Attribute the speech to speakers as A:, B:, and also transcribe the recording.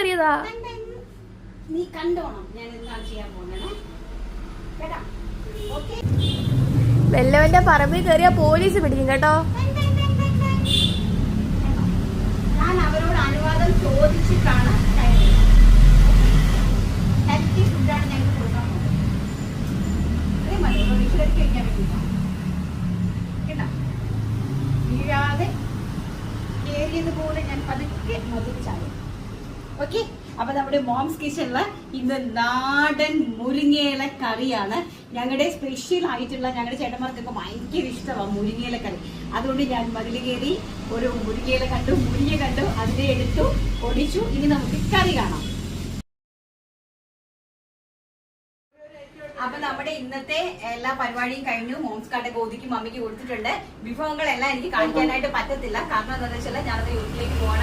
A: കയറിയതാ.
B: നീ കണ്ടോണം ഞാൻ എന്താണ് ചെയ്യാൻ പോകുന്നത്.
A: വെല്ലവന്റെ പറമ്പിൽ കയറിയ പോലീസ് പിടിക്കും കേട്ടോ.
B: ഞാൻ അവരോട് അനുവാദം ചോദിച്ചിട്ടാണ് ഹെൽത്തി ഫുഡാണ് ഞങ്ങൾക്ക് കൊടുക്കാൻ പോകുന്നത്. അതേ മതി വീട്ടിലേക്ക് കഴിക്കാൻ വേണ്ടിയിട്ടാ കേട്ടോ. വീഴാതെ കയറിയത് പോലെ ഞാൻ പതുക്കെ മതിച്ചാലും. ഓക്കെ, അപ്പൊ നമ്മുടെ മോംസ് കിച്ചണില് ഇന്ന് നാടൻ മുരിങ്ങയില കറിയാണ്. ഞങ്ങളുടെ സ്പെഷ്യൽ ആയിട്ടുള്ള, ഞങ്ങളുടെ ചേട്ടന്മാർക്കൊക്കെ ഭയങ്കര ഇഷ്ടമാണ് മുരിങ്ങയില കറി. അതുകൊണ്ട് ഞാൻ മതിൽ കയറി ഒരു മുരിങ്ങയില കണ്ടു, മുരിങ്ങ കണ്ടു, അതിനെ എടുത്തു ഒടിച്ചു. ഇനി നമുക്ക് കറി കാണാം. അപ്പൊ നമ്മുടെ ഇന്നത്തെ എല്ലാ പരിപാടിയും കഴിഞ്ഞു. മോംസ് കാർഡ് ഗോതിക്ക് മമ്മിക്ക് കൊടുത്തിട്ടുണ്ട്. വിഭവങ്ങളെല്ലാം എനിക്ക് കാണിക്കാനായിട്ട് പറ്റത്തില്ല. കാരണം എന്താണെന്ന് വെച്ചാൽ ഞാനത് വീട്ടിലേക്ക് പോകണം.